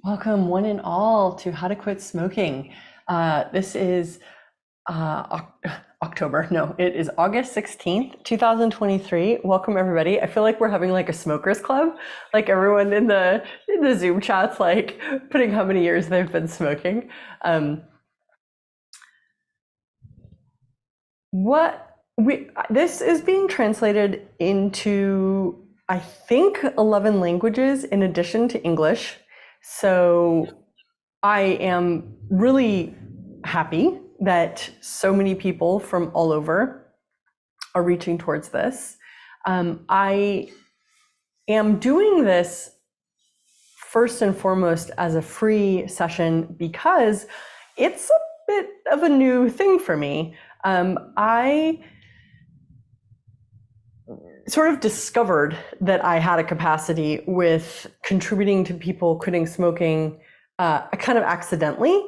Welcome, one and all, to How to Quit Smoking. This is October. No, it is August 16th, 2023. Welcome, everybody. I feel like we're having like a smokers club, like everyone in the Zoom chats, like putting how many years they've been smoking. This is being translated into, I think, 11 languages in addition to English. So I am really happy that so many people from all over are reaching towards this. I am doing this first and foremost as a free session because it's a bit of a new thing for me. I sort of discovered that I had a capacity with contributing to people quitting smoking kind of accidentally,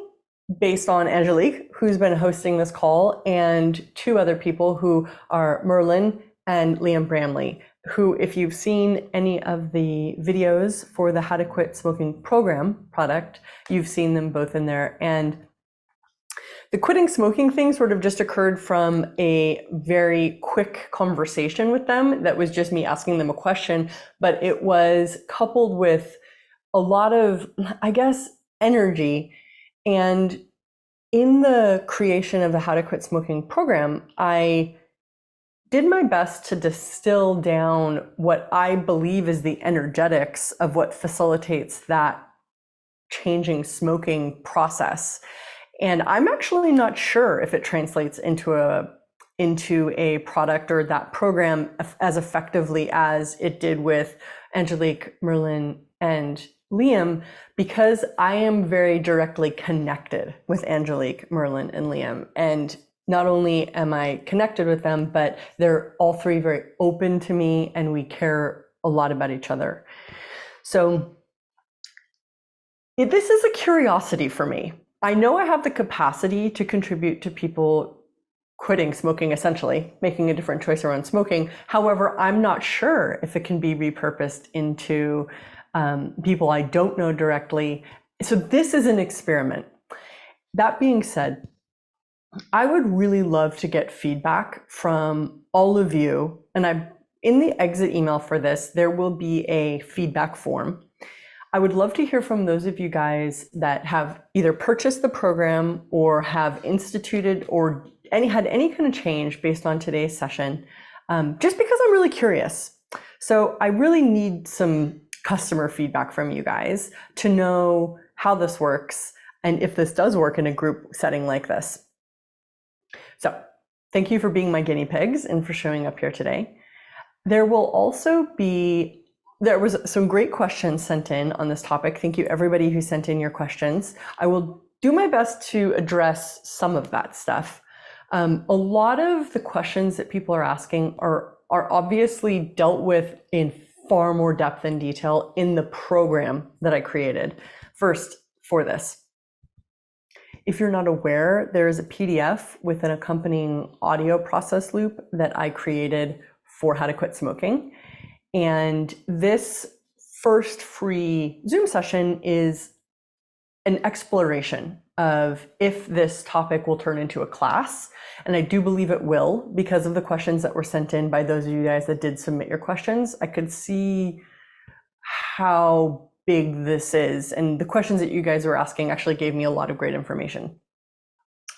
based on Angelique, who's been hosting this call, and two other people who are Merlin and Liam Bramley, who, if you've seen any of the videos for the How to Quit Smoking program product, you've seen them both in there. And the quitting smoking thing sort of just occurred from a very quick conversation with them that was just me asking them a question, but it was coupled with a lot of, I guess, energy. And in the creation of the How to Quit Smoking program, I did my best to distill down what I believe is the energetics of what facilitates that changing smoking process. And I'm actually not sure if it translates into a product or that program as effectively as it did with Angelique, Merlin, and Liam, because I am very directly connected with Angelique, Merlin, and Liam. And not only am I connected with them, but they're all three very open to me and we care a lot about each other. So this is a curiosity for me. I know I have the capacity to contribute to people quitting smoking, essentially, making a different choice around smoking. However, I'm not sure if it can be repurposed into people I don't know directly. So this is an experiment. That being said, I would really love to get feedback from all of you. And in the exit email for this, there will be a feedback form. I would love to hear from those of you guys that have either purchased the program or have instituted or had any kind of change based on today's session, just because I'm really curious. So I really need some customer feedback from you guys to know how this works and if this does work in a group setting like this. So thank you for being my guinea pigs and for showing up here today. There was some great questions sent in on this topic. Thank you everybody who sent in your questions. I will do my best to address some of that stuff. A lot of the questions that people are asking are obviously dealt with in far more depth and detail in the program that I created first for this. If you're not aware, there is a PDF with an accompanying audio process loop that I created for How to Quit Smoking. And this first free Zoom session is an exploration of if this topic will turn into a class. And I do believe it will, because of the questions that were sent in by those of you guys that did submit your questions. I could see how big this is. And the questions that you guys were asking actually gave me a lot of great information.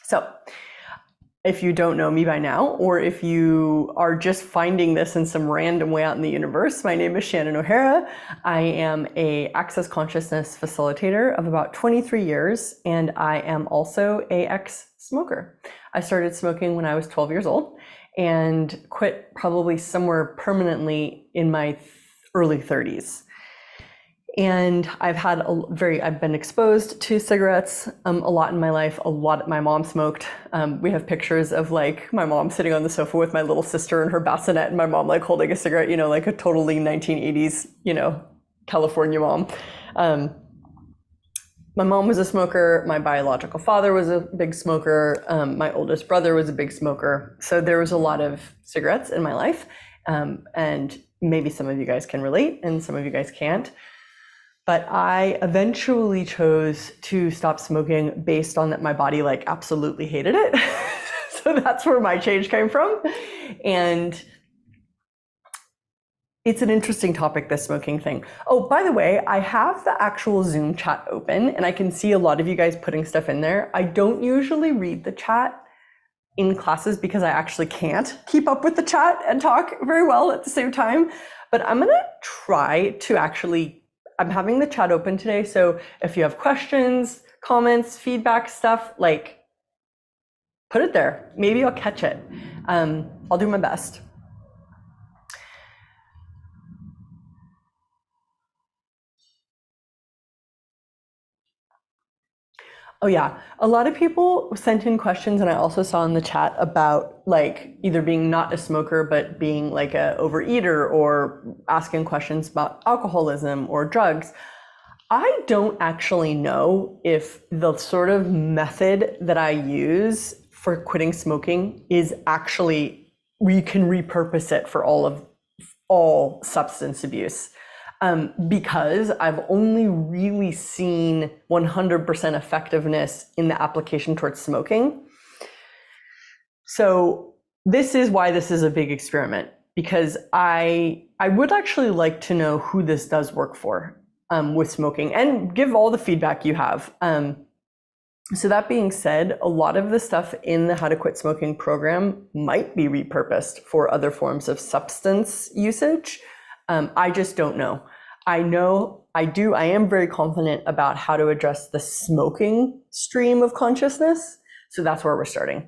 So if you don't know me by now, or if you are just finding this in some random way out in the universe, my name is Shannon O'Hara. I am an access consciousness facilitator of about 23 years, and I am also an ex-smoker. I started smoking when I was 12 years old and quit probably somewhere permanently in my early 30s. And I've been exposed to cigarettes a lot in my life. My mom smoked. We have pictures of like my mom sitting on the sofa with my little sister and her bassinet, and my mom like holding a cigarette, like a totally 1980s, California mom. My mom was a smoker. My biological father was a big smoker. My oldest brother was a big smoker. So there was a lot of cigarettes in my life. And maybe some of you guys can relate and some of you guys can't. But I eventually chose to stop smoking based on that my body like absolutely hated it. So that's where my change came from. And it's an interesting topic, this smoking thing. Oh, by the way, I have the actual Zoom chat open and I can see a lot of you guys putting stuff in there. I don't usually read the chat in classes because I actually can't keep up with the chat and talk very well at the same time. But I'm gonna try to actually, I'm having the chat open today. So if you have questions, comments, feedback, stuff, like put it there. Maybe I'll catch it. I'll do my best. Oh yeah, a lot of people sent in questions, and I also saw in the chat about like either being not a smoker but being like a overeater, or asking questions about alcoholism or drugs. I don't actually know if the sort of method that I use for quitting smoking is actually, we can repurpose it for all substance abuse. Because I've only really seen 100% effectiveness in the application towards smoking. So this is why this is a big experiment, because I would actually like to know who this does work for with smoking, and give all the feedback you have. So that being said, a lot of the stuff in the How to Quit Smoking program might be repurposed for other forms of substance usage. I just don't know. I am very confident about how to address the smoking stream of consciousness. So that's where we're starting.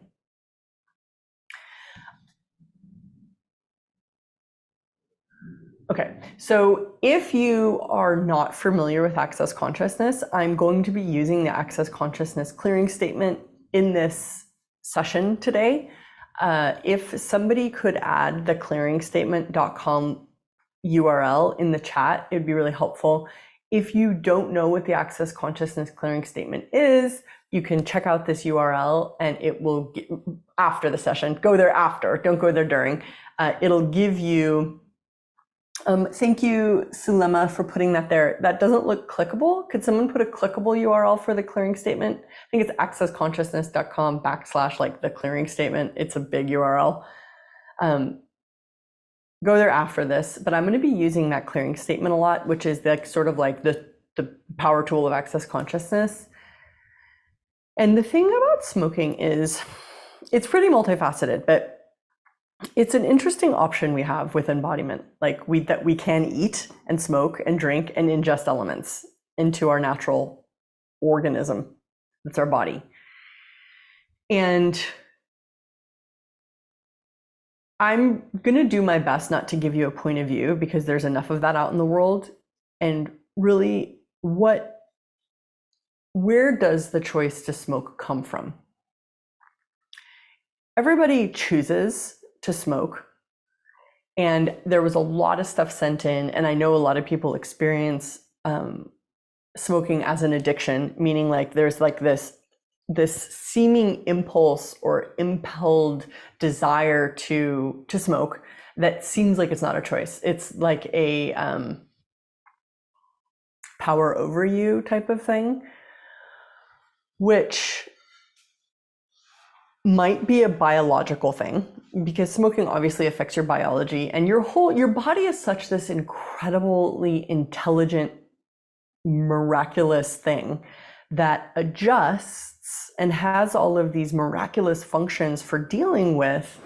Okay, so if you are not familiar with Access Consciousness, I'm going to be using the Access Consciousness clearing statement in this session today. If somebody could add the clearingstatement.com URL in the chat, it'd be really helpful. If you don't know what the Access Consciousness clearing statement is, you can check out this URL and it will, after the session, go there after, don't go there during. It'll give you, thank you, Sulema, for putting that there. That doesn't look clickable. Could someone put a clickable URL for the clearing statement? I think it's accessconsciousness.com / like the clearing statement. It's a big URL. Go there after this, but I'm going to be using that clearing statement a lot, which is like sort of like the power tool of Access Consciousness. And the thing about smoking is it's pretty multifaceted, but it's an interesting option we have with embodiment, like that we can eat and smoke and drink and ingest elements into our natural organism. That's our body. And I'm going to do my best not to give you a point of view, because there's enough of that out in the world. And really, where does the choice to smoke come from? Everybody chooses to smoke. And there was a lot of stuff sent in, and I know a lot of people experience smoking as an addiction, meaning like there's like this seeming impulse or impelled desire to smoke that seems like it's not a choice. It's like a power over you type of thing, which might be a biological thing, because smoking obviously affects your biology, and your body is such this incredibly intelligent, miraculous thing that adjusts and has all of these miraculous functions for dealing with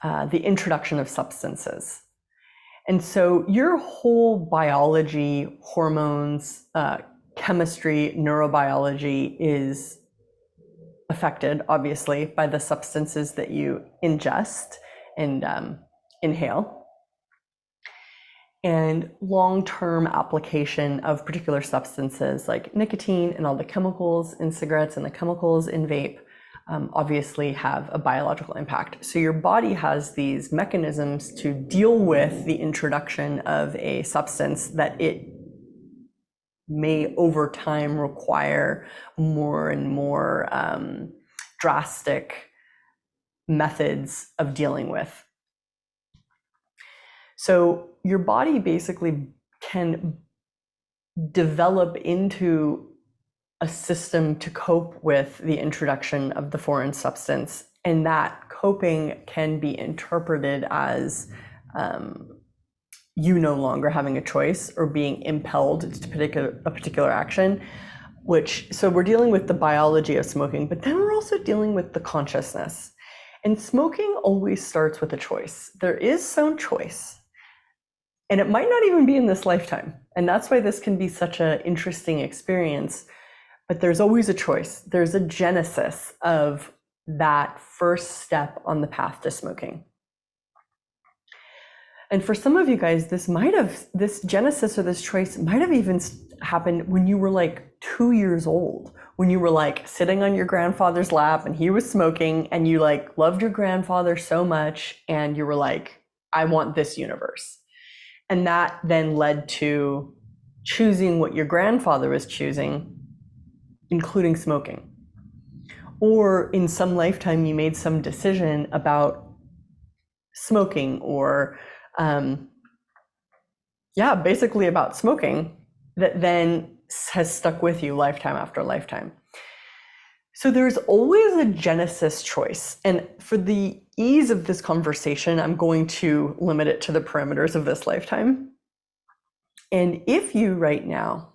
the introduction of substances. And so your whole biology, hormones, chemistry, neurobiology is affected, obviously, by the substances that you ingest and inhale. And long-term application of particular substances like nicotine and all the chemicals in cigarettes and the chemicals in vape obviously have a biological impact. So your body has these mechanisms to deal with the introduction of a substance that it may over time require more and more drastic methods of dealing with. So your body basically can develop into a system to cope with the introduction of the foreign substance. And that coping can be interpreted as you no longer having a choice or being impelled to a particular action, so we're dealing with the biology of smoking, but then we're also dealing with the consciousness. And smoking always starts with a choice. There is some choice, and it might not even be in this lifetime. And that's why this can be such an interesting experience. But there's always a choice. There's a genesis of that first step on the path to smoking. And for some of you guys, this genesis or this choice might have even happened when you were like 2 years old, when you were like sitting on your grandfather's lap and he was smoking and you like loved your grandfather so much and you were like, I want this universe. And that then led to choosing what your grandfather was choosing, including smoking. Or in some lifetime, you made some decision about smoking or basically about smoking that then has stuck with you lifetime after lifetime. So there's always a genesis choice. And for the ease of this conversation, I'm going to limit it to the parameters of this lifetime. And if you right now,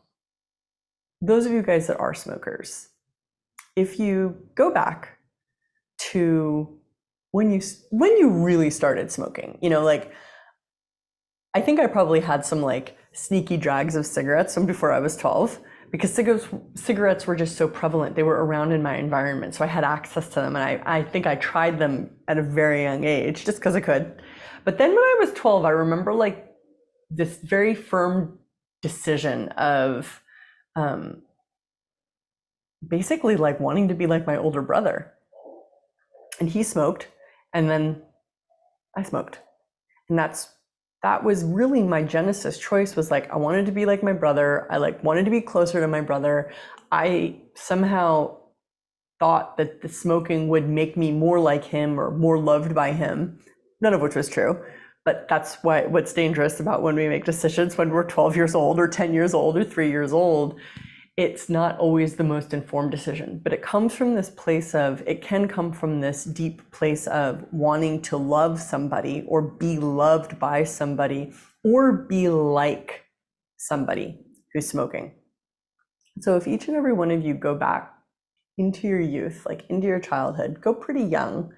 those of you guys that are smokers, if you go back to when you really started smoking, like I think I probably had some like sneaky drags of cigarettes from before I was 12 because cigarettes were just so prevalent. They were around in my environment, so I had access to them, and I think I tried them at a very young age just because I could. But then when I was 12, I remember like this very firm decision of basically like wanting to be like my older brother. And he smoked, and then I smoked. And that was really my genesis choice, was like I wanted to be like my brother. I like wanted to be closer to my brother. I somehow thought that the smoking would make me more like him or more loved by him, none of which was true. But that's what's dangerous about when we make decisions when we're 12 years old or 10 years old or 3 years old. It's not always the most informed decision, but it comes from this place of, it can come from this deep place of wanting to love somebody or be loved by somebody or be like somebody who's smoking. So if each and every one of you go back into your youth, like into your childhood, go pretty young,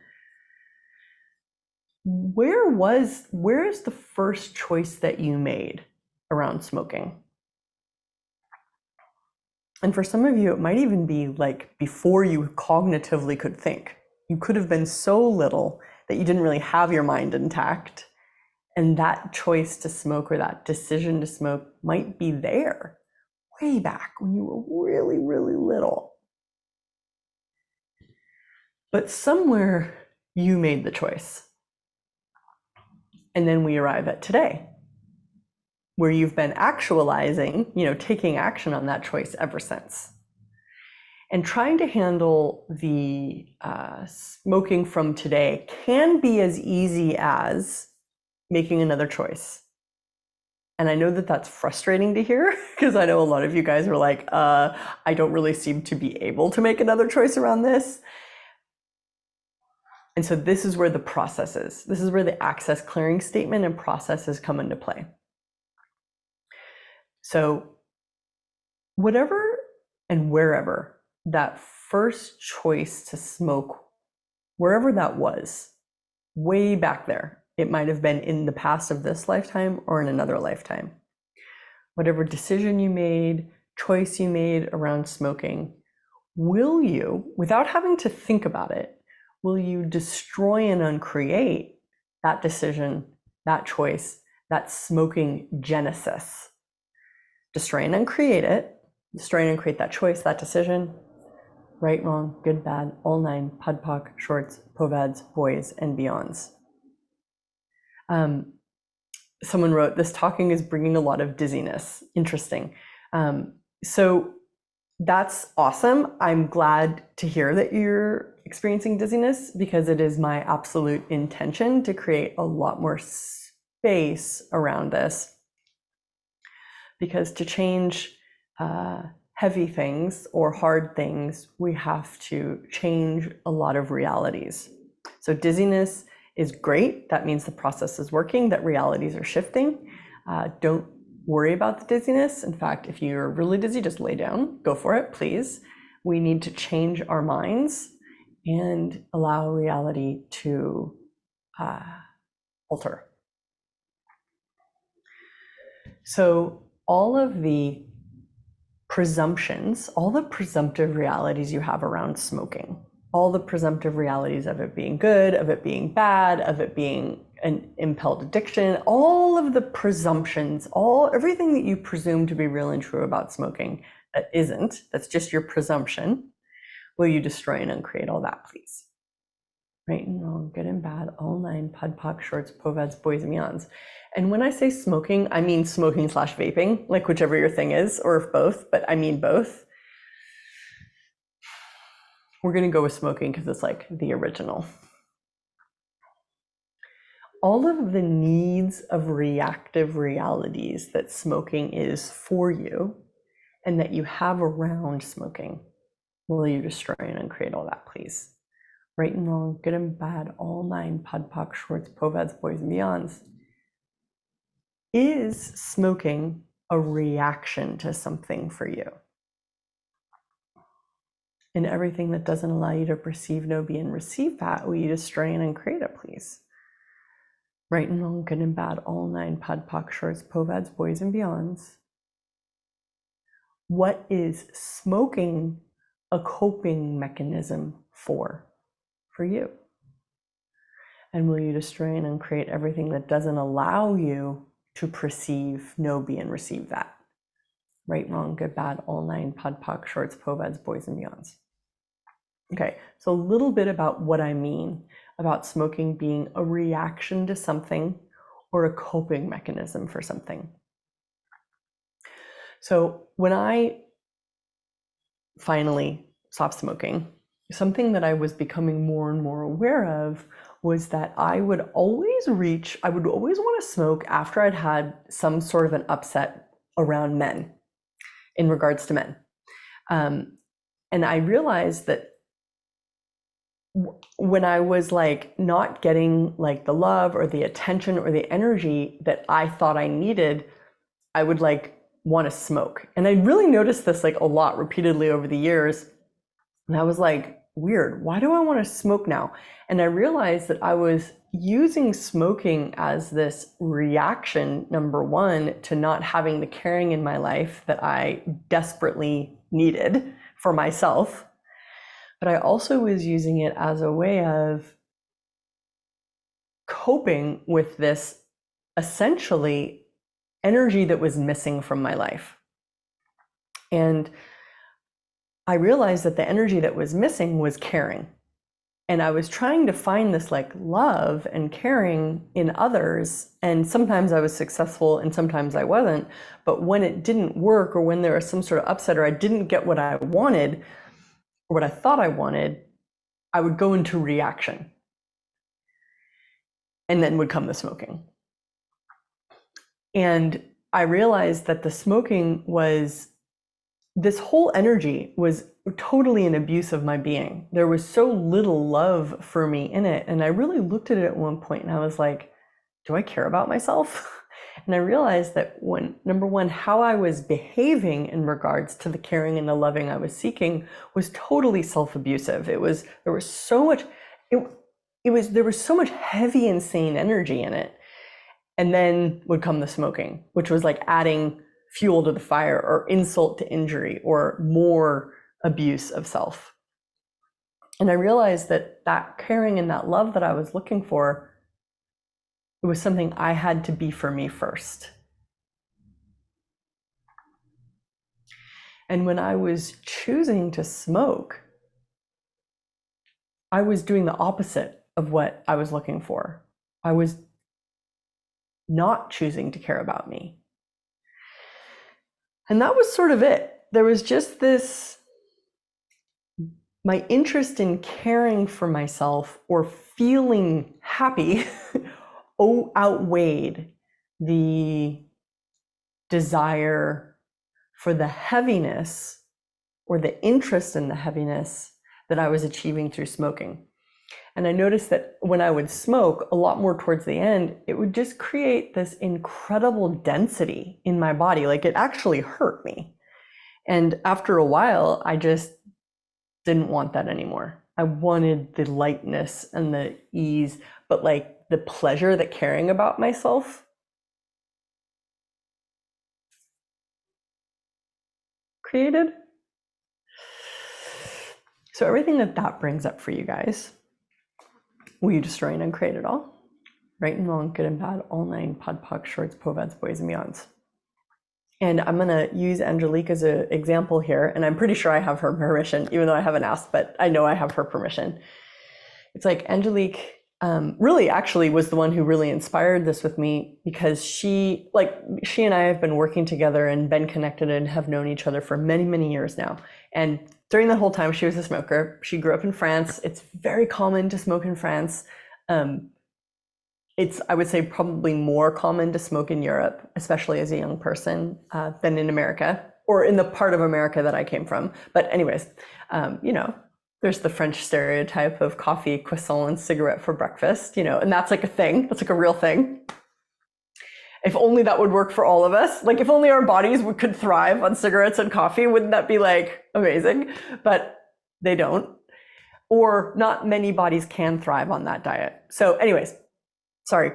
where is the first choice that you made around smoking? And for some of you, it might even be like before you cognitively could think. You could have been so little that you didn't really have your mind intact. And that choice to smoke or that decision to smoke might be there way back when you were really, really little. But somewhere you made the choice. And then we arrive at today, where you've been actualizing, taking action on that choice ever since. And trying to handle the smoking from today can be as easy as making another choice. And I know that that's frustrating to hear, because I know a lot of you guys are like, I don't really seem to be able to make another choice around this. And so this is where the process is. This is where the access clearing statement and processes come into play. So whatever and wherever that first choice to smoke, wherever that was, way back there, it might have been in the past of this lifetime or in another lifetime. Whatever decision you made, choice you made around smoking, will you, without having to think about it, will you destroy and uncreate that decision, that choice, that smoking genesis? Destroy and uncreate it, destroy and uncreate that choice, that decision, right, wrong, good, bad, all nine, POD, POC, shorts, POVADs, boys, and beyonds. Someone wrote, this talking is bringing a lot of dizziness. Interesting. So that's awesome. I'm glad to hear that you're experiencing dizziness, because it is my absolute intention to create a lot more space around this. because to change heavy things or hard things, we have to change a lot of realities. So dizziness is great. That means the process is working, that realities are shifting. Don't worry about the dizziness. In fact, if you're really dizzy, just lay down, go for it, please. We need to change our minds and allow reality to alter. So all of the presumptions, all the presumptive realities you have around smoking, all the presumptive realities of it being good, of it being bad, of it being an impelled addiction, all of the presumptions, everything that you presume to be real and true about smoking that isn't, that's just your presumption, will you destroy and uncreate all that, please? Right and wrong, good and bad, all nine, POD, POC, shorts, POVADs, boys and beyonds. And when I say smoking, I mean smoking / vaping, like whichever your thing is, or if both, but I mean both. We're gonna go with smoking because it's like the original. All of the needs of reactive realities that smoking is for you and that you have around smoking, will you destroy and uncreate all that, please? Right and wrong, good and bad, all nine, POD, POC, shorts, POVADs, boys and beyonds. Is smoking a reaction to something for you? And everything that doesn't allow you to perceive, know, be, and receive that, will you destroy and uncreate it, please? Right and wrong, good and bad, all nine, POD, POC, shorts, POVADs, boys and beyonds. What is smoking a coping mechanism for you? And will you destroy and uncreate everything that doesn't allow you to perceive, know, be, and receive that? Right, wrong, good, bad, all nine, POD, POC, shorts, POVADs, boys and beyonds. Okay, so a little bit about what I mean about smoking being a reaction to something or a coping mechanism for something. So when I finally stopped smoking, something that I was becoming more and more aware of was that I would always want to smoke after I'd had some sort of an upset around men, in regards to men. And I realized that when I was like not getting like the love or the attention or the energy that I thought I needed, I would like want to smoke. And I really noticed this like a lot repeatedly over the years. And I was like, weird, why do I want to smoke now? And I realized that I was using smoking as this reaction, number one, to not having the caring in my life that I desperately needed for myself. But I also was using it as a way of coping with this essentially energy that was missing from my life. And I realized that the energy that was missing was caring. And I was trying to find this like love and caring in others. And sometimes I was successful and sometimes I wasn't. But when it didn't work, or when there was some sort of upset, or I didn't get what I wanted or what I thought I wanted, I would go into reaction. And then would come the smoking. And I realized that the smoking was, this whole energy was totally an abuse of my being. There was so little love for me in it. And I really looked at it at one point and I was like, do I care about myself? And I realized that number one, how I was behaving in regards to the caring and the loving I was seeking was totally self-abusive. There was so much heavy, insane energy in it. And then would come the smoking, which was like adding fuel to the fire, or insult to injury, or more abuse of self. And I realized that that caring and that love that I was looking for, it was something I had to be for me first. And when I was choosing to smoke, I was doing the opposite of what I was looking for. I was not choosing to care about me. And that was sort of it. There was just this, my interest in caring for myself or feeling happy outweighed the desire for the heaviness or the interest in the heaviness that I was achieving through smoking. And I noticed that when I would smoke a lot more towards the end, it would just create this incredible density in my body. Like it actually hurt me. And after a while, I just didn't want that anymore. I wanted the lightness and the ease, but like the pleasure that caring about myself created. So everything that brings up for you guys, will you destroy and uncreate it all? Right and wrong, good and bad, all nine, pod, poc, shorts, povads, boys, and beyonds. And I'm gonna use Angelique as an example here, and I'm pretty sure I have her permission, even though I haven't asked, but I know I have her permission. It's like Angelique really actually was the one who really inspired this with me, because she and I have been working together and been connected and have known each other for many, many years now. And during that whole time, she was a smoker. She grew up in France. It's very common to smoke in France. It's, I would say, probably more common to smoke in Europe, especially as a young person, than in America, or in the part of America that I came from. But anyways, there's the French stereotype of coffee, croissant, and cigarette for breakfast, and that's like a thing. That's like a real thing. If only that would work for all of us. Like if only our bodies could thrive on cigarettes and coffee, wouldn't that be like amazing? But they don't, or not many bodies can thrive on that diet. So anyways, sorry,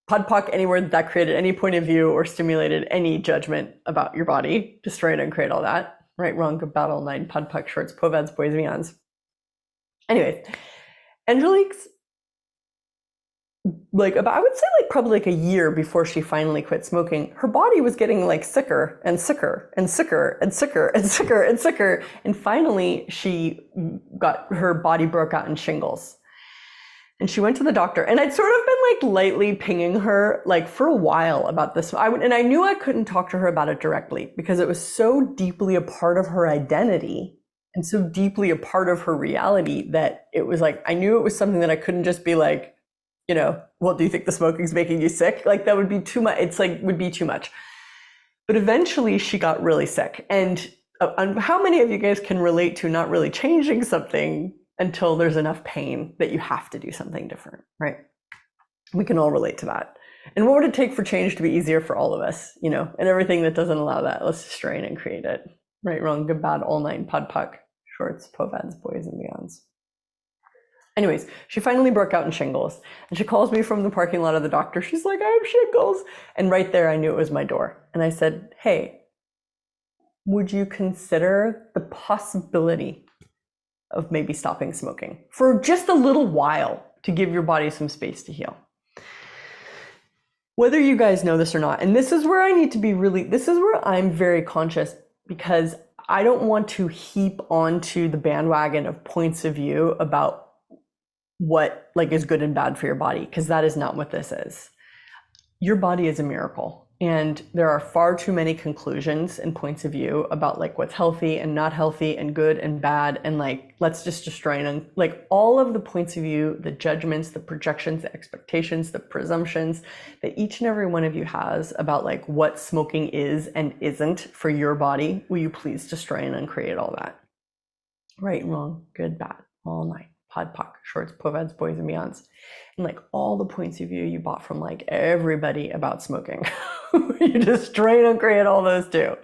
podpoc, anywhere that created any point of view or stimulated any judgment about your body, destroy it and create all that. Right, wrong, good, bad, all nine, podpoc, shorts, povads, boys, and beyonds. Anyways, Angelique's, I would say probably a year before she finally quit smoking, her body was getting sicker and sicker and sicker and sicker and sicker and sicker. And finally she her body broke out in shingles. And she went to the doctor, and I'd sort of been lightly pinging her for a while about this. And I knew I couldn't talk to her about it directly because it was so deeply a part of her identity and so deeply a part of her reality that it was I knew it was something that I couldn't just be well, do you think the smoking's making you sick? That would be too much. It's would be too much. But eventually she got really sick. And how many of you guys can relate to not really changing something until there's enough pain that you have to do something different, right? We can all relate to that. And what would it take for change to be easier for all of us, and everything that doesn't allow that, let's destroy and create it. Right, wrong, good, bad, all nine, podpoc, shorts, povads, boys, and beyonds. Anyways, she finally broke out in shingles, and she calls me from the parking lot of the doctor. She's like, I have shingles. And right there, I knew it was my door. And I said, hey, would you consider the possibility of maybe stopping smoking for just a little while to give your body some space to heal? Whether you guys know this or not, and this is where I need to be this is where I'm very conscious, because I don't want to heap onto the bandwagon of points of view about what is good and bad for your body, because that is not what this is. Your body is a miracle. And there are far too many conclusions and points of view about what's healthy and not healthy and good and bad. And let's just destroy and all of the points of view, the judgments, the projections, the expectations, the presumptions that each and every one of you has about what smoking is and isn't for your body. Will you please destroy and uncreate all that? Right, wrong, good, bad, all nine. Podpoc, shorts, povads, boys, and beyonds. And all the points of view you bought from everybody about smoking. You destroy and create all those too.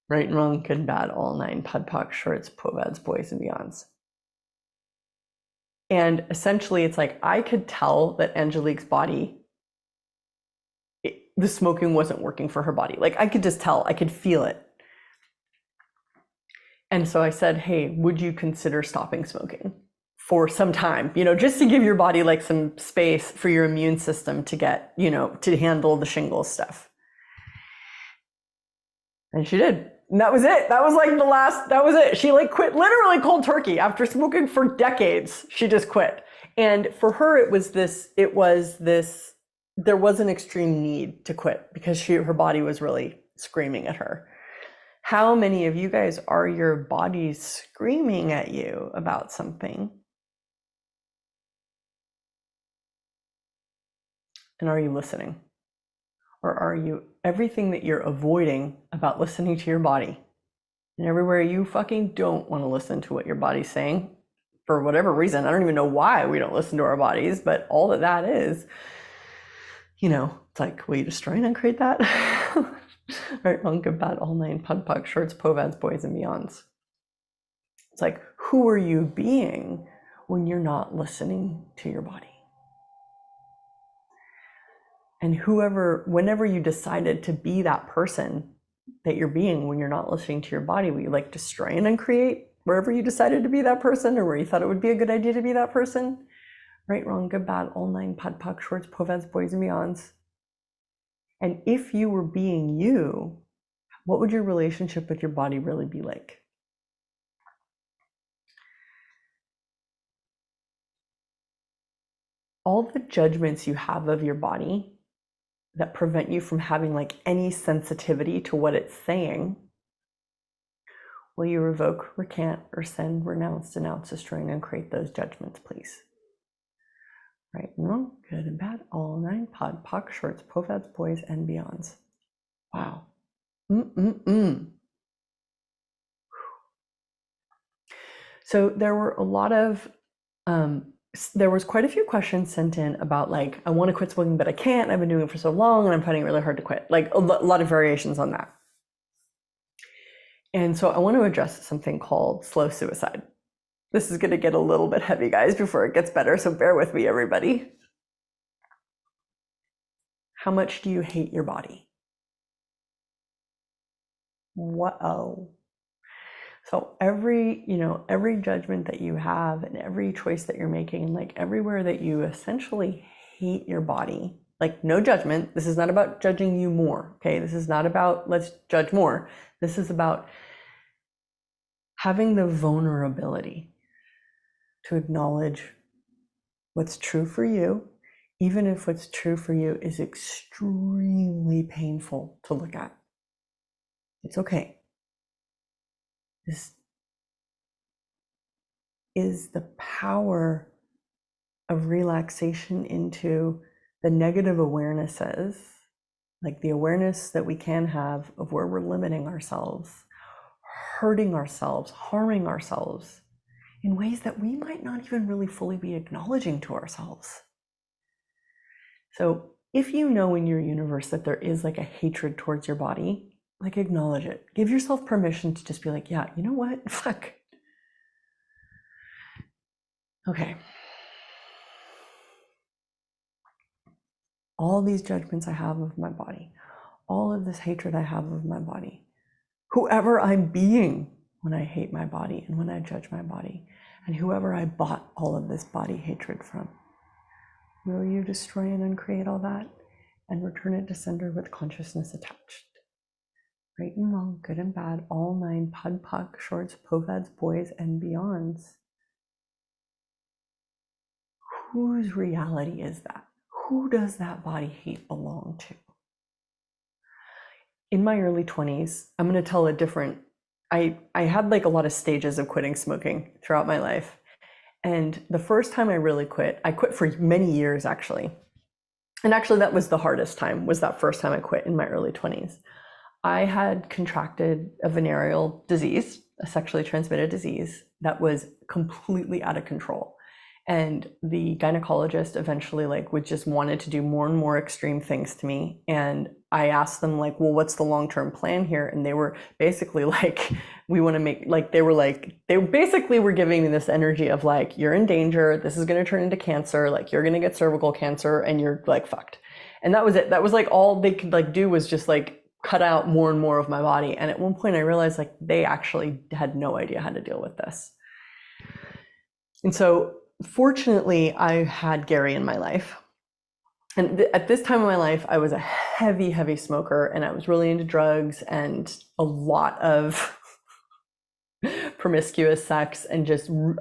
Right and wrong, good and bad, all nine, podpoc, shorts, povads, boys, and beyonds. And essentially it's I could tell that Angelique's body, the smoking wasn't working for her body. I could just tell, I could feel it. And so I said, hey, would you consider stopping smoking for some time, just to give your body some space for your immune system to get, to handle the shingles stuff. And she did. And that was it. That was that was it. She quit literally cold turkey after smoking for decades. She just quit. And for her, there was an extreme need to quit because her body was really screaming at her. How many of you guys are your bodies screaming at you about something? And are you listening? Or are you everything that you're avoiding about listening to your body? And everywhere you fucking don't want to listen to what your body's saying, for whatever reason, I don't even know why we don't listen to our bodies, but all that is, it's like, will you destroy and uncreate that? Right, wrong, good, bad, all nine, POD, POC, shorts, POVADs, boys, and beyonds. It's like, who are you being when you're not listening to your body? And whenever you decided to be that person that you're being when you're not listening to your body, will you like destroy and uncreate wherever you decided to be that person, or where you thought it would be a good idea to be that person? Right, wrong, good, bad, all nine, POD, POC, shorts, POVADs, boys, and beyonds. And if you were being you, what would your relationship with your body really be like? All the judgments you have of your body that prevent you from having like any sensitivity to what it's saying, will you revoke, recant, rescind, renounce, denounce, destroy, and uncreate those judgments, please? Right and wrong, good and bad, all nine, POD, POC, shorts, POVADs, boys, and beyonds. Wow. So there were a lot of, there was quite a few questions sent in about like, I want to quit smoking, but I can't. I've been doing it for so long and I'm finding it really hard to quit. Like a lot of variations on that. And so I want to address something called slow suicide. This is going to get a little bit heavy, guys, before it gets better. So bear with me, everybody. How much do you hate your body? Whoa. So every judgment that you have and every choice that you're making, and like everywhere that you essentially hate your body, like no judgment. This is not about judging you more, okay? This is not about let's judge more. This is about having the vulnerability to acknowledge what's true for you, even if what's true for you is extremely painful to look at. It's okay. This is the power of relaxation into the negative awarenesses, like the awareness that we can have of where we're limiting ourselves, hurting ourselves, harming ourselves in ways that we might not even really fully be acknowledging to ourselves. So if you know in your universe that there is like a hatred towards your body, like acknowledge it. Give yourself permission to just be like, yeah, you know what? Fuck. Okay. All these judgments I have of my body, all of this hatred I have of my body, whoever I'm being when I hate my body and when I judge my body, and whoever I bought all of this body hatred from, will you destroy and uncreate all that and return it to sender with consciousness attached? Right and wrong, good and bad, all nine, POD, POC, shorts, POVADs, boys, and beyonds. Whose reality is that? Who does that body hate belong to? In my early 20s, I'm going to tell a different, I had like a lot of stages of quitting smoking throughout my life. And the first time I really quit, I quit for many years actually. And actually that was the hardest time, was that first time I quit in my early 20s. I had contracted a venereal disease, a sexually transmitted disease that was completely out of control. And the gynecologist eventually would just wanted to do more and more extreme things to me. And I asked them well, what's the long-term plan here? And they were basically we want to make, they basically were giving me this energy of you're in danger. This is going to turn into cancer. You're going to get cervical cancer and you're fucked. And that was it. That was all they could do was just cut out more and more of my body. And at one point I realized they actually had no idea how to deal with this. And so fortunately I had Gary in my life. And at this time of my life, I was a heavy, heavy smoker and I was really into drugs and a lot of promiscuous sex and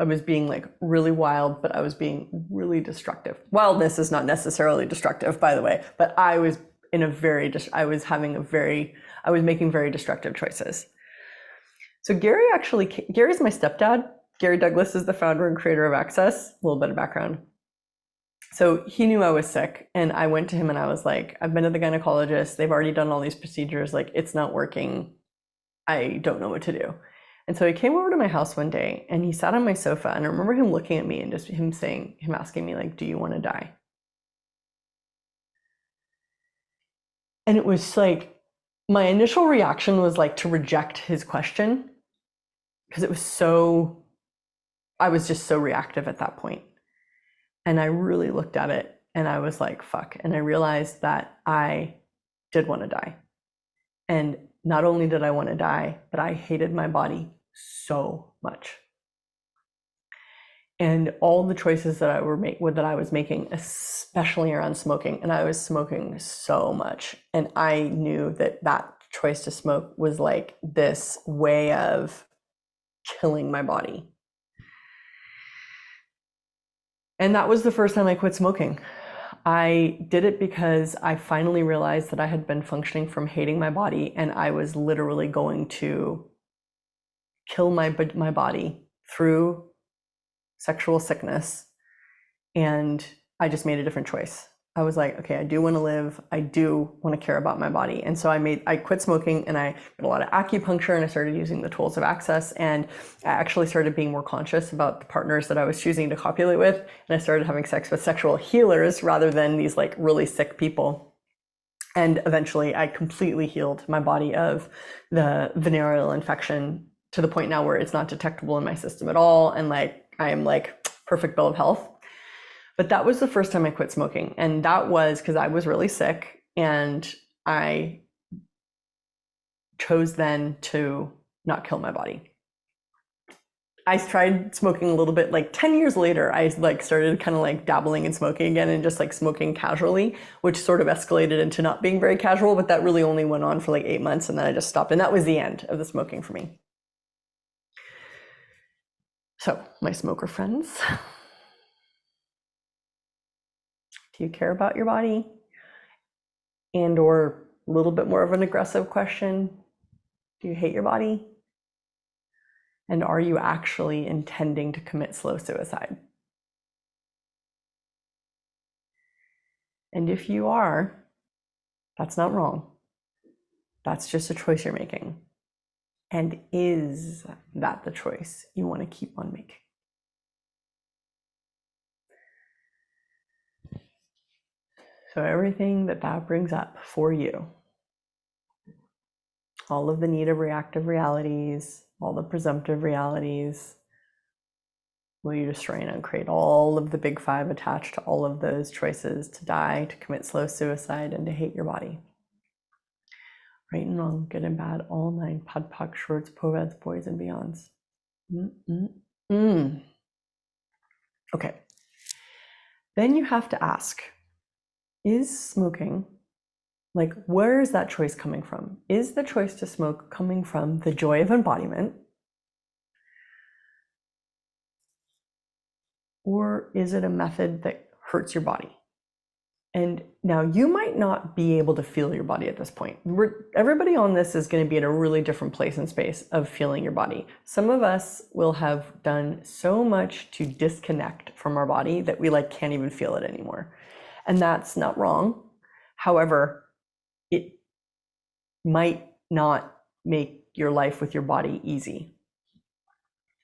I was being really wild, but I was being really destructive. Wildness is not necessarily destructive, by the way, but I was I was making very destructive choices. So Gary's my stepdad. Gary Douglas is the founder and creator of Access. A little bit of background. So he knew I was sick, and I went to him and I was like, I've been to the gynecologist. They've already done all these procedures. Like, it's not working. I don't know what to do. And so he came over to my house one day and he sat on my sofa, and I remember him looking at me and just him asking me, like, do you want to die? And it was like, my initial reaction was like to reject his question, because I was just so reactive at that point. And I really looked at it and I was like, fuck. And I realized that I did want to die. And not only did I want to die, but I hated my body so much. And all the choices that I was making, especially around smoking, and I was smoking so much. And I knew that choice to smoke was like this way of killing my body. And that was the first time I quit smoking. I did it because I finally realized that I had been functioning from hating my body, and I was literally going to kill my body through sexual sickness. And I just made a different choice. I was like, okay, I do want to live. I do want to care about my body. And so I quit smoking, and I did a lot of acupuncture, and I started using the tools of access. And I actually started being more conscious about the partners that I was choosing to copulate with. And I started having sex with sexual healers rather than these like really sick people. And eventually I completely healed my body of the venereal infection to the point now where it's not detectable in my system at all. And like, I am like perfect bill of health. But that was the first time I quit smoking. And that was because I was really sick, and I chose then to not kill my body. I tried smoking a little bit, like 10 years later, I like started kind of like dabbling in smoking again, and just like smoking casually, which sort of escalated into not being very casual, but that really only went on for like 8 months, and then I just stopped. And that was the end of the smoking for me. So my smoker friends, do you care about your body? And or a little bit more of an aggressive question, do you hate your body? And are you actually intending to commit slow suicide? And if you are, that's not wrong. That's just a choice you're making. And is that the choice you want to keep on making? So everything that brings up for you, all of the need of reactive realities, all the presumptive realities, will you destroy and uncreate all of the big five attached to all of those choices: to die, to commit slow suicide, and to hate your body? Right and wrong, good and bad, all nine, POD, POC, shorts, poveds, boys, and beyonds. Okay. Then you have to ask, is smoking, like, where is that choice coming from? Is the choice to smoke coming from the joy of embodiment? Or is it a method that hurts your body? And now you might not be able to feel your body at this point. Everybody on this is going to be at a really different place and space of feeling your body. Some of us will have done so much to disconnect from our body that we like can't even feel it anymore. And that's not wrong. However, it might not make your life with your body easy.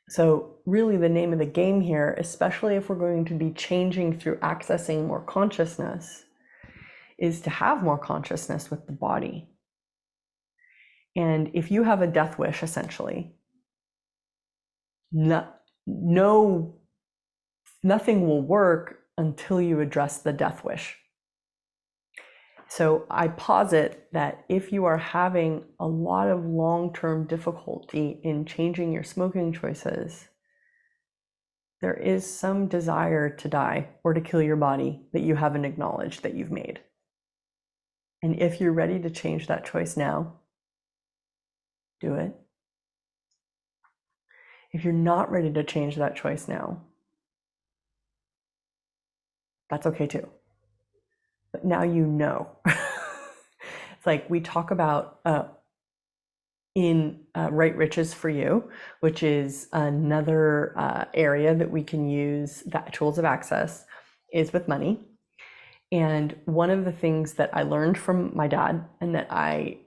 So really the name of the game here, especially if we're going to be changing through accessing more consciousness, is to have more consciousness with the body. And if you have a death wish, essentially, nothing will work until you address the death wish. So I posit that if you are having a lot of long-term difficulty in changing your smoking choices, there is some desire to die or to kill your body that you haven't acknowledged that you've made. And if you're ready to change that choice now, do it. If you're not ready to change that choice now, that's okay too. But now you know. It's like we talk about in Right Riches for You, which is another area that we can use that tools of access. is with money. And one of the things that I learned from my dad, and that I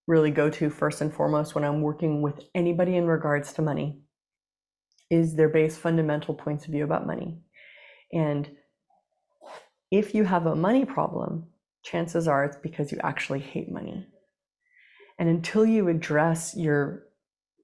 really go to first and foremost when I'm working with anybody in regards to money, is their base fundamental points of view about money. And if you have a money problem, chances are it's because you actually hate money. And until you address your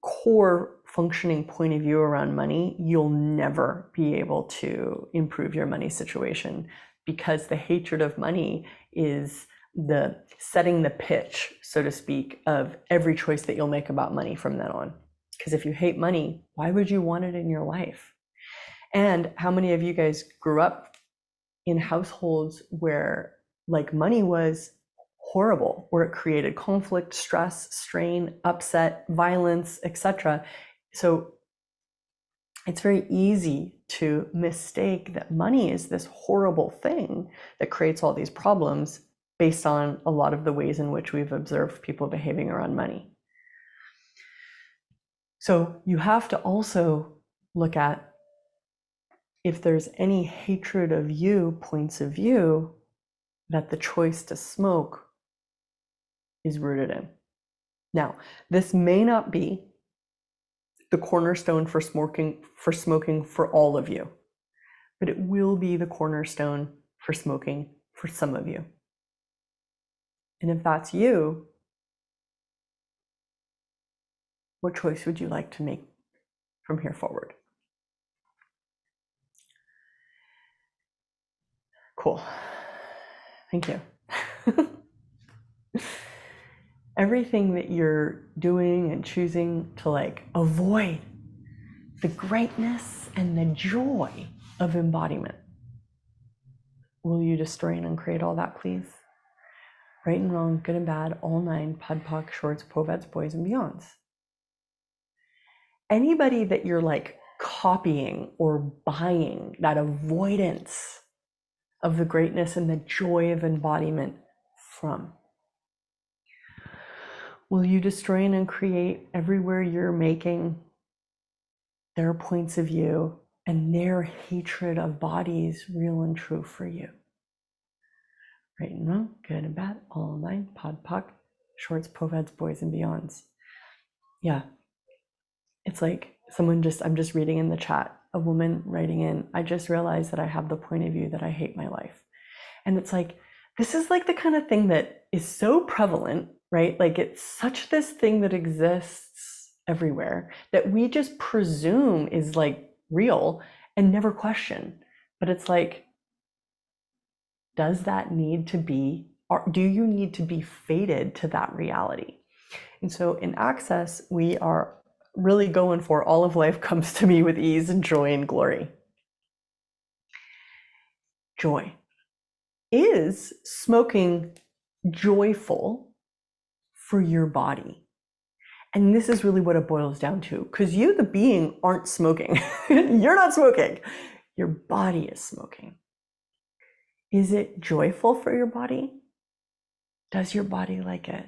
core functioning point of view around money, you'll never be able to improve your money situation, because the hatred of money is the setting the pitch, so to speak, of every choice that you'll make about money from then on. Because if you hate money, why would you want it in your life? And how many of you guys grew up in households where like money was horrible, where it created conflict, stress, strain, upset, violence, etc.? So it's very easy to mistake that money is this horrible thing that creates all these problems based on a lot of the ways in which we've observed people behaving around money. So you have to also look at if there's any hatred of you points of view that the choice to smoke is rooted in. Now, this may not be the cornerstone for smoking for all of you, but it will be the cornerstone for smoking for some of you. And if that's you, what choice would you like to make from here forward? Cool. Thank you. Everything that you're doing and choosing to like avoid the greatness and the joy of embodiment, will you destroy and uncreate all that, please? Right and wrong, good and bad, all nine, POD, POC, shorts, povets, boys, and beyonds. Anybody that you're like copying or buying that avoidance of the greatness and the joy of embodiment from, will you destroy and uncreate everywhere you're making their points of view and their hatred of bodies real and true for you? Right and wrong, good and bad, all nine, POD, POC, shorts, povets, boys, and beyonds. Yeah. It's like I'm just reading in the chat, a woman writing in, I just realized that I have the point of view that I hate my life. And it's like, this is like the kind of thing that is so prevalent, right? Like it's such this thing that exists everywhere that we just presume is like real and never question. But it's like, does that need to be, or do you need to be fated to that reality? And so in Access, we are really going for all of life comes to me with ease and joy and glory. Joy. Is smoking joyful for your body? And this is really what it boils down to, because you, the being, aren't smoking. You're not smoking. Your body is smoking. Is it joyful for your body? Does your body like it?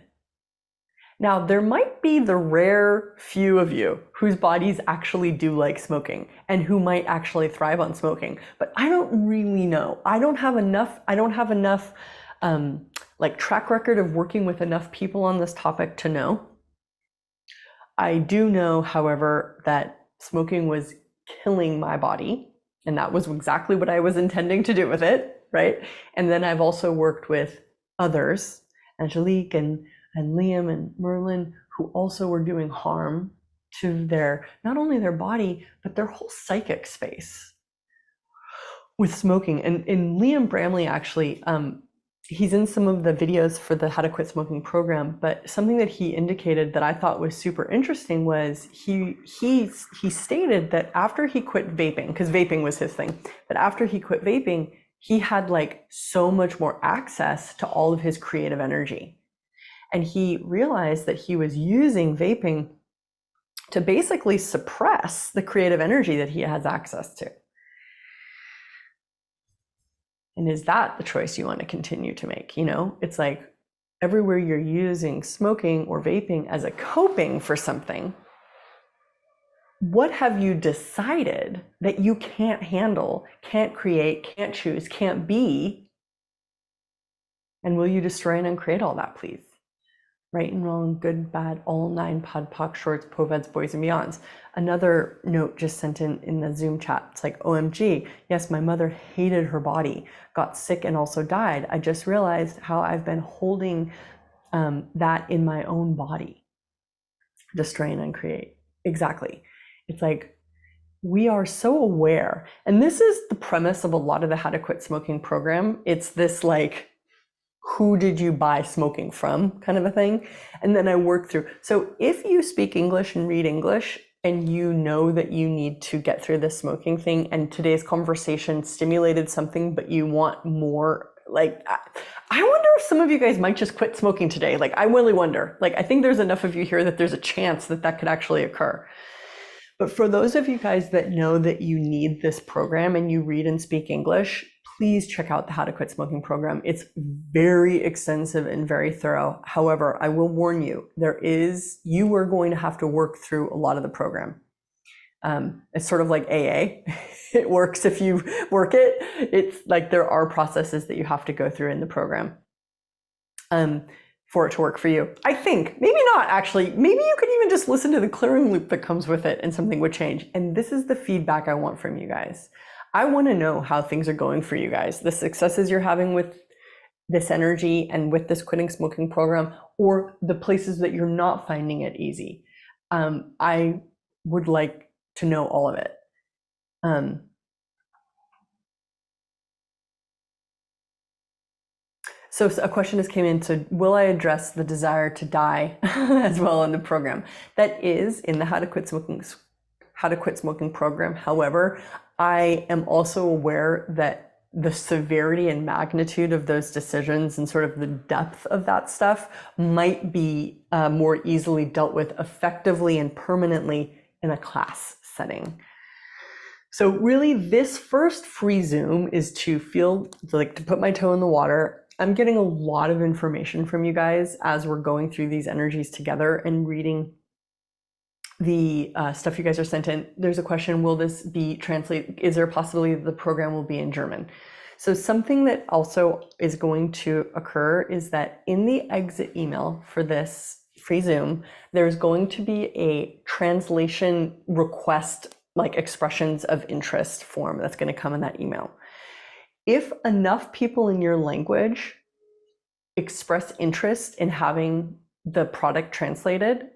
Now, there might be the rare few of you whose bodies actually do like smoking and who might actually thrive on smoking, but I don't really know. I don't have enough like track record of working with enough people on this topic to know. I do know, however, that smoking was killing my body, and that was exactly what I was intending to do with it, right? And then I've also worked with others, Angelique and Liam and Merlin, who also were doing harm to their, not only their body, but their whole psychic space with smoking. And Liam Bramley, actually, he's in some of the videos for the How to Quit Smoking program, but something that he indicated that I thought was super interesting was he stated that after he quit vaping, because vaping was his thing, but after he quit vaping, he had like so much more access to all of his creative energy. And he realized that he was using vaping to basically suppress the creative energy that he has access to. And is that the choice you want to continue to make? You know, it's like everywhere you're using smoking or vaping as a coping for something, what have you decided that you can't handle, can't create, can't choose, can't be? And will you destroy and uncreate all that, please? Right and wrong, good, bad, all nine, pod, poc, shorts, poveds, boys, and beyonds. Another note just sent in the Zoom chat. It's like, OMG, yes, my mother hated her body, got sick, and also died. I just realized how I've been holding that in my own body. Destroy and uncreate. Exactly. It's like, we are so aware. And this is the premise of a lot of the How to Quit Smoking program. It's this like, who did you buy smoking from kind of a thing. And then I work through. So if you speak English and read English and you know that you need to get through this smoking thing and today's conversation stimulated something, but you want more, like, I wonder if some of you guys might just quit smoking today. Like, I really wonder. Like, I think there's enough of you here that there's a chance that that could actually occur. But for those of you guys that know that you need this program and you read and speak English, please check out the How to Quit Smoking program. It's very extensive and very thorough. However, I will warn you, you are going to have to work through a lot of the program. It's sort of like AA. It works if you work it. It's like there are processes that you have to go through in the program for it to work for you. I think, maybe not actually, maybe you could even just listen to the clearing loop that comes with it and something would change. And this is the feedback I want from you guys. I want to know how things are going for you guys, the successes you're having with this energy and with this quitting smoking program, or the places that you're not finding it easy. I would like to know all of it. So a question just came in. So will I address the desire to die as well in the program? That is in the How to Quit Smoking program. However, I am also aware that the severity and magnitude of those decisions and sort of the depth of that stuff might be more easily dealt with effectively and permanently in a class setting. So really this first free Zoom is to put my toe in the water. I'm getting a lot of information from you guys as we're going through these energies together and reading the stuff you guys are sent in. There's a question, will this be translated? Is there a possibility that the program will be in German? So something that also is going to occur is that in the exit email for this free Zoom, there's going to be a translation request, like expressions of interest form that's going to come in that email. If enough people in your language express interest in having the product translated,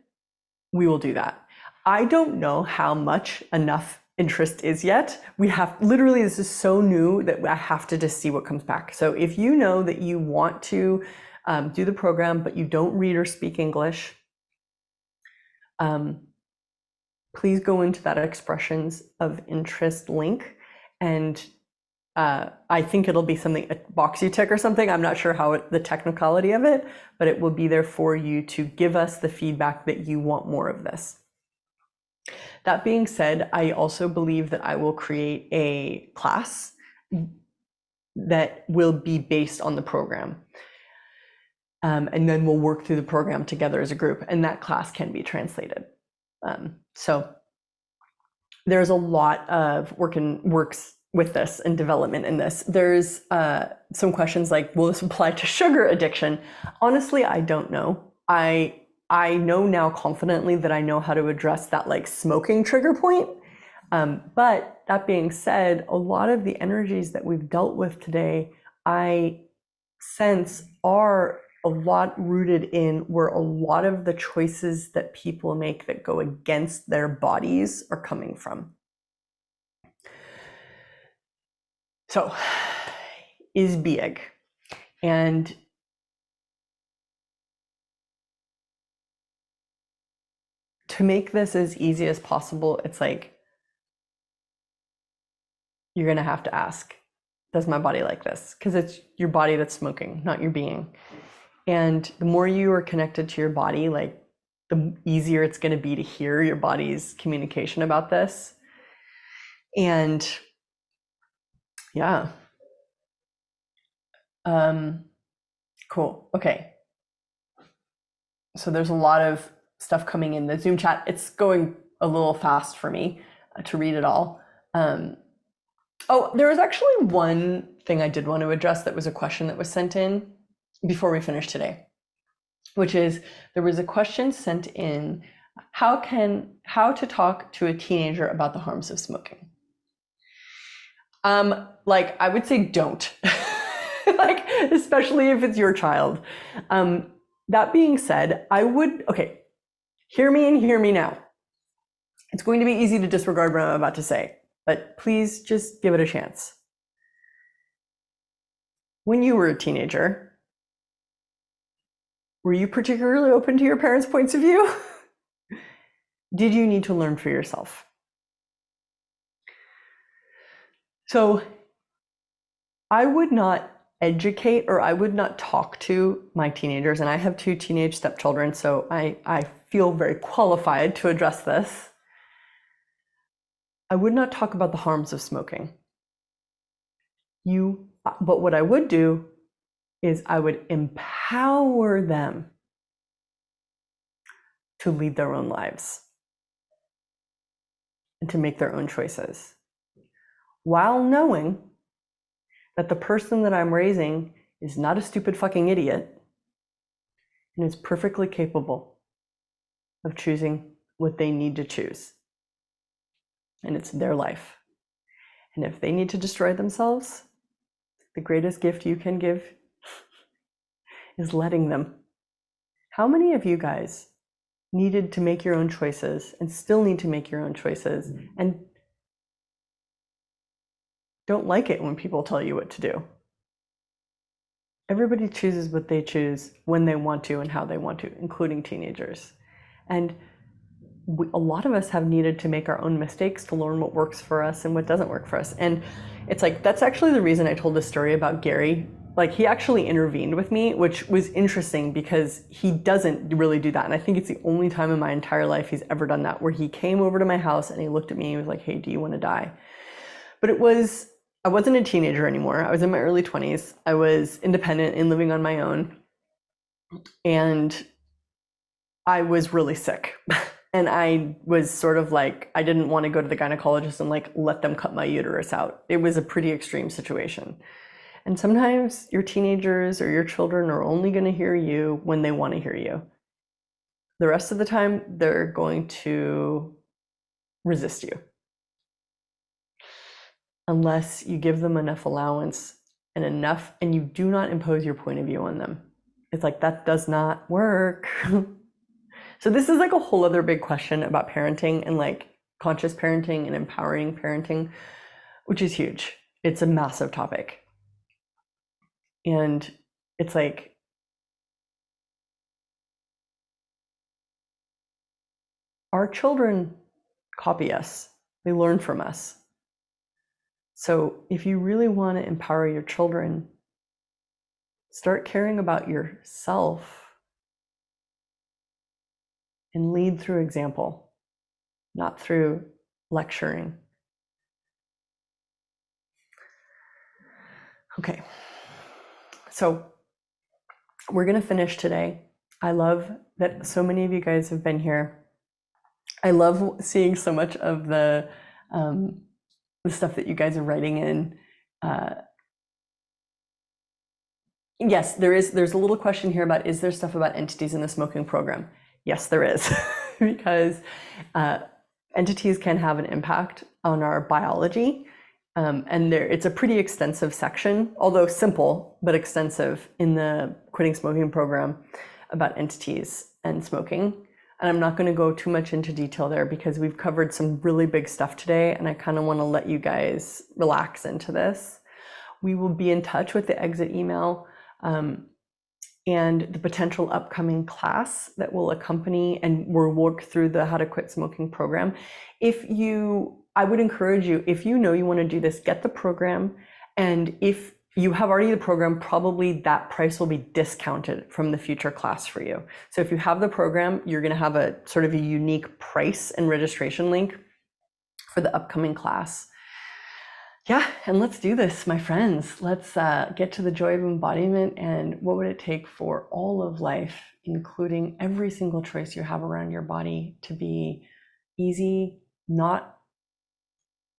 we will do that. I don't know how much enough interest is yet. Literally, this is so new that I have to just see what comes back. So if you know that you want to do the program, but you don't read or speak English, please go into that expressions of interest link, and I think it'll be something, a box you tick or something. I'm not sure the technicality of it, but it will be there for you to give us the feedback that you want more of this. That being said, I also believe that I will create a class that will be based on the program. And then we'll work through the program together as a group, and that class can be translated. So there's a lot of works with this and development in this. There's some questions like, will this apply to sugar addiction? Honestly, I don't know. I know now confidently that I know how to address that like smoking trigger point. But that being said, a lot of the energies that we've dealt with today, I sense are a lot rooted in where a lot of the choices that people make that go against their bodies are coming from. So, is big. And to make this as easy as possible, it's like, you're going to have to ask, does my body like this? Because it's your body that's smoking, not your being. And the more you are connected to your body, like the easier it's going to be to hear your body's communication about this. And yeah. Cool. Okay. So there's a lot of stuff coming in the Zoom chat. It's going a little fast for me to read it all. Oh, there was actually one thing I did want to address that was a question that was sent in before we finish today, which is there was a question sent in, how to talk to a teenager about the harms of smoking. Like, I would say don't. Like, especially if it's your child. That being said, okay, hear me and hear me now. It's going to be easy to disregard what I'm about to say, but please just give it a chance. When you were a teenager, were you particularly open to your parents' points of view? Did you need to learn for yourself? So I would not educate, or I would not talk to my teenagers, and I have 2 teenage stepchildren, so I feel very qualified to address this. I would not talk about the harms of smoking. But what I would do is I would empower them to lead their own lives and to make their own choices, while knowing that the person that I'm raising is not a stupid fucking idiot and is perfectly capable of choosing what they need to choose. And it's their life. And if they need to destroy themselves, the greatest gift you can give is letting them. How many of you guys needed to make your own choices and still need to make your own choices and don't like it when people tell you what to do? Everybody chooses what they choose when they want to and how they want to, including teenagers. And a lot of us have needed to make our own mistakes to learn what works for us and what doesn't work for us. And it's like, that's actually the reason I told this story about Gary. Like, he actually intervened with me, which was interesting because he doesn't really do that. And I think it's the only time in my entire life he's ever done that, where he came over to my house and he looked at me and he was like, hey, do you want to die? But I wasn't a teenager anymore. I was in my early 20s. I was independent and living on my own. And I was really sick. And I was sort of like, I didn't want to go to the gynecologist and like let them cut my uterus out. It was a pretty extreme situation. And sometimes your teenagers or your children are only going to hear you when they want to hear you. The rest of the time, they're going to resist you, unless you give them enough allowance and you do not impose your point of view on them. It's like, that does not work. So this is like a whole other big question about parenting and like conscious parenting and empowering parenting, which is huge. It's a massive topic. And it's like, our children copy us. They learn from us. So if you really want to empower your children, start caring about yourself and lead through example, not through lecturing. Okay, so we're going to finish today. I love that so many of you guys have been here. I love seeing so much of the stuff that you guys are writing in. Yes, there's a little question here about, is there stuff about entities in the smoking program? Yes, there is, because entities can have an impact on our biology. And it's a pretty extensive section, although simple, but extensive, in the quitting smoking program about entities and smoking. And I'm not going to go too much into detail there because we've covered some really big stuff today, and I kind of want to let you guys relax into this. We will be in touch with the exit email and the potential upcoming class that will accompany and we'll work through the How to Quit Smoking program. I would encourage you, if you know you want to do this, get the program. And if you have already the program, probably that price will be discounted from the future class for you. So if you have the program, you're going to have a sort of a unique price and registration link for the upcoming class. Yeah, and let's do this, my friends. Let's get to the joy of embodiment. And what would it take for all of life, including every single choice you have around your body, to be easy, not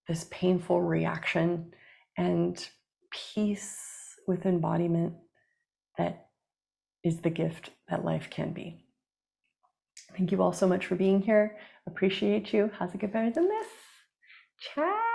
this painful reaction, and peace with embodiment that is the gift that life can be. Thank you all so much for being here. Appreciate you. How's it get better than this? Ciao.